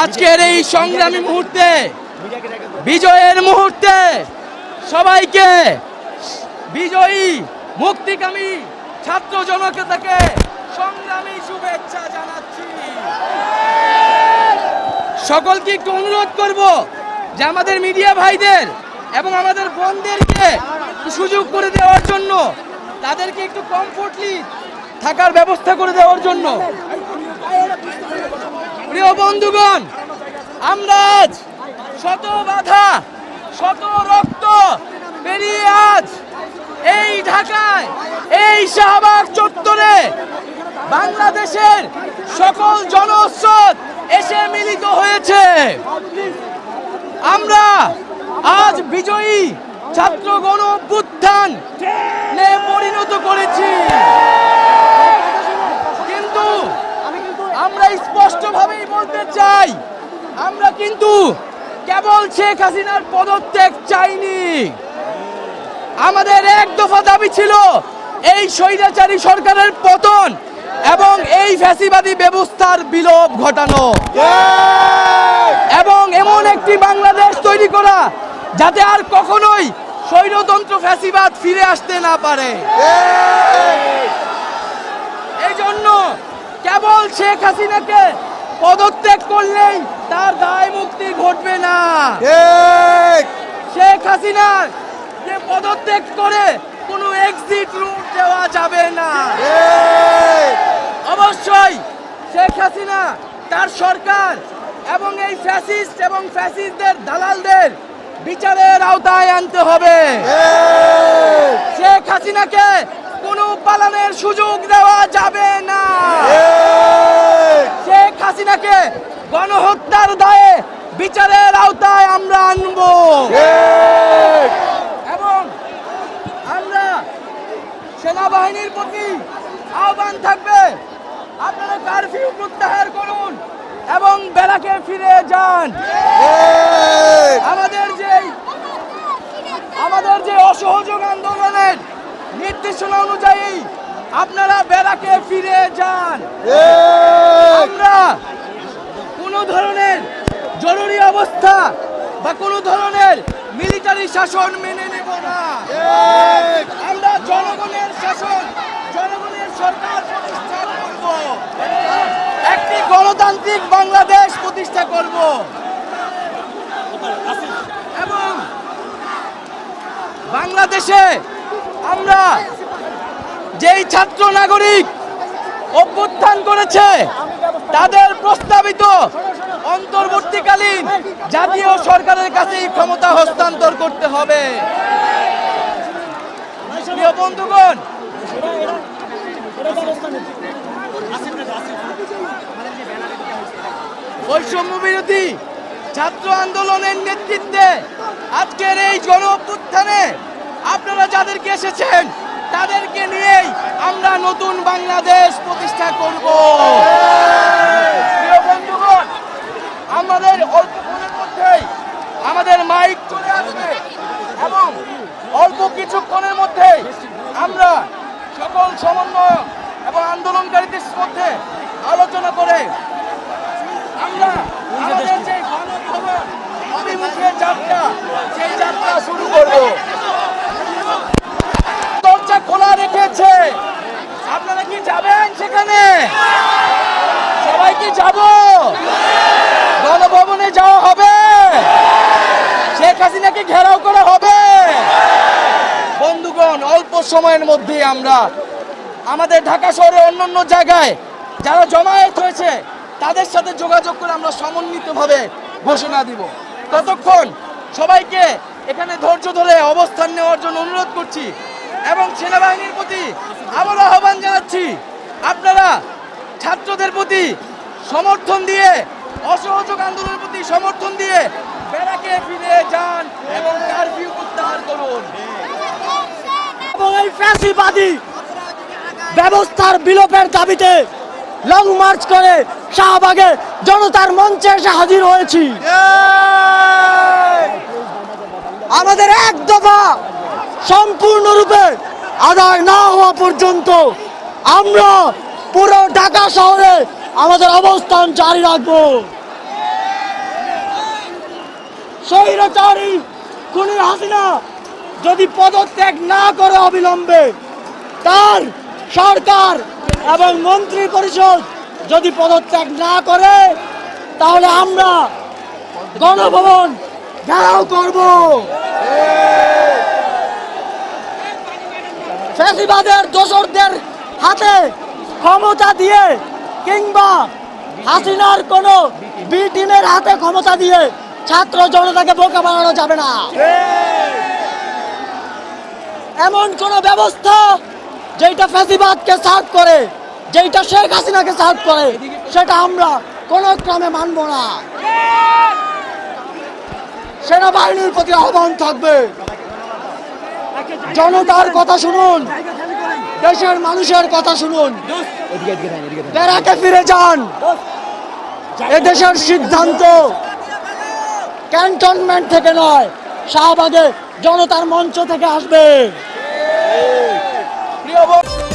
আজকের এই সংগ্রামী মুহূর্তে, বিজয়ের মুহূর্তে সবাইকে বিজয়ী মুক্তিকামী ছাত্র জনতাকে সংগ্রামী শুভেচ্ছা জানাচ্ছি। সকলকে একটু অনুরোধ করব যে আমাদের মিডিয়া ভাইদের এবং আমাদের বোনদেরকে সুযোগ করে দেওয়ার জন্য, তাদেরকে একটু কমফোর্টলি থাকার ব্যবস্থা করে দেওয়ার জন্য। প্রিয় বন্ধুগণ, আমরা আজ শত বাধা, শত রক্ত পেরিয়ে আজ এই ঢাকায়, এই শাহবাগ চত্বরে বাংলাদেশের সকল জনস্রোত এসে মিলিত হয়েছে। আমরা আজ বিজয়ী ছাত্র গণ অভ্যুত্থান পরিণত করেছি, কিন্তু আমরা স্পষ্টভাবেই বলতে চাই, আমরা কিন্তু কেবল শেখ হাসিনার পদত্যাগ চাইনি। আমাদের এক দফা দাবি ছিল এই স্বৈরাচারী সরকারের পতন এবং এই ফ্যাসিবাদী ব্যবস্থার বিলোপ ঘটানো, এবং এমন একটি বাংলাদেশ তৈরি করা যাতে আর কখনোই স্বৈরতন্ত্র ফ্যাসিবাদ ফিরে আসতে না পারে। এই জন্য কেবল শেখ হাসিনাকে পদত্যাগ করলেই তার দায় মুক্তি ঘটবে না। শেখ হাসিনা যে পদত্যাগ করে কোনো এক্সিট রুট দেওয়া যাবে না। অবশ্যই শেখ হাসিনা, তার সরকার এবং এই ফ্যাসিস্ট এবং ফ্যাসিস্টদের দালালদের বিচারের আওতায় আনতে হবে। শেখ হাসিনাকে কোনো পালানোর সুযোগ দেওয়া যাবে না। শেখ হাসিনাকে গণহত্যার দায়ে বিচারের আওতায় আমরা আনব, এবং আমরা সেনাবাহিনীর প্রতি আহ্বান থাকবে, আপনারা কারফিউ প্রত্যাহার করুন এবং ব্যারাকে ফিরে যান। আমাদের যে অসহযোগ আন্দোলনের নির্দেশনা অনুযায়ী আপনারা ব্যারাকে ফিরে যান। আমরা কোনো ধরনের জরুরি অবস্থা বা কোনো ধরনের মিলিটারি শাসন মেনে নেব না। আমরা জনগণের শাসন, জনগণের সরকার প্রতিষ্ঠা করব, একটি গণতান্ত্রিক বাংলাদেশ প্রতিষ্ঠা করব, এবং বাংলাদেশে আমরা যেই ছাত্র নাগরিক অভ্যুত্থান করেছে তাদের প্রস্তাবিত অন্তর্বর্তীকালীন জাতীয় সরকারের কাছেই ক্ষমতা হস্তান্তর করতে হবে। প্রিয় বন্ধুগণ, বৈষম্য বিরোধী ছাত্র আন্দোলনের নেতৃত্বে আজকের এই গণ অভ্যুত্থানে আপনারা যাদেরকে এসেছেন তাদেরকে নিয়েই আমরা নতুন বাংলাদেশ প্রতিষ্ঠা করব। প্রিয় বন্ধুগণ, আমাদের অল্পক্ষণের মধ্যেই আমাদের মাইক চলে আসবে, এবং অল্প কিছুক্ষণের মধ্যে আমরা সকল সমন্বয় এবং আন্দোলনকারীদের মধ্যে আলোচনা করে আমরা আমাদের যে গণভবন অভিমুখে যাত্রা, সেই যাত্রা শুরু করব। দরজা খোলা রেখেছে, আপনারা কি যাবেন সেখানে? সবাই কি যাব? গণভবনে যাওয়া হবে? শেখ হাসিনাকে ঘেরাও করা হবে? বন্ধুগণ, অল্প সময়ের মধ্যে আমরা আমাদের ঢাকা শহরে অন্যান্য জায়গায় যারা জমায়েত হয়েছে তাদের সাথে যোগাযোগ করে আমরা সমন্বিতভাবে ঘোষণা দিব। ততক্ষণ সবাইকে এখানে ধৈর্য ধরে অবস্থান নেওয়ার জন্য অনুরোধ করছি, এবং সেনাবাহিনীর প্রতি আবারও আহ্বান জানাচ্ছি, আপনারা ছাত্রদের প্রতি সমর্থন দিয়ে, অসহযোগ আন্দোলনের প্রতি সমর্থন দিয়ে ব্যারাকে ফিরে যান এবং কারফিউ প্রত্যাহার করুন, এবং এই ফ্যাসিবাদী ব্যবস্থার বিলোপের দাবিতে লং মার্চ করে শাহবাগে জনতার মঞ্চে এসে হাজির হয়েছি। আমাদের এক দফা সম্পূর্ণরূপে আদায় না হওয়া পর্যন্ত আমরা পুরো ঢাকা শহরে আমাদের অবস্থান জারি রাখবো। স্বৈরাচারী খুনি হাসিনা যদি পদত্যাগ না করে অবিলম্বে, তার সরকার এবং মন্ত্রী পরিষদ যদি পদত্যাগ না করে, তাহলে আমরা গণভবন ঘেরাও করব। ফ্যাসিবাদের দোসরদের হাতে ক্ষমতা দিয়ে কিংবা হাসিনার কোনো বি টিমের হাতে ক্ষমতা দিয়ে ছাত্র জনতাকে বোকা বানানো যাবে না। এমন কোন ব্যবস্থা যেটা ফ্যাসিবাদকে সার্ভ করে, যেটা শেখ হাসিনাকে সার্ভ করে, সেটা আমরা কোন ক্রমে মানব না। সেনাবাহিনীর প্রতি আহ্বান থাকবে, জনতার কথা শুনুন, দেশের মানুষের কথা শুনুন, ব্যারাকে ফিরে যান। এদেশের সিদ্ধান্ত ক্যান্টনমেন্ট থেকে নয়, শাহবাগে জনতার মঞ্চ থেকে আসবে। প্রিয় বন্ধু,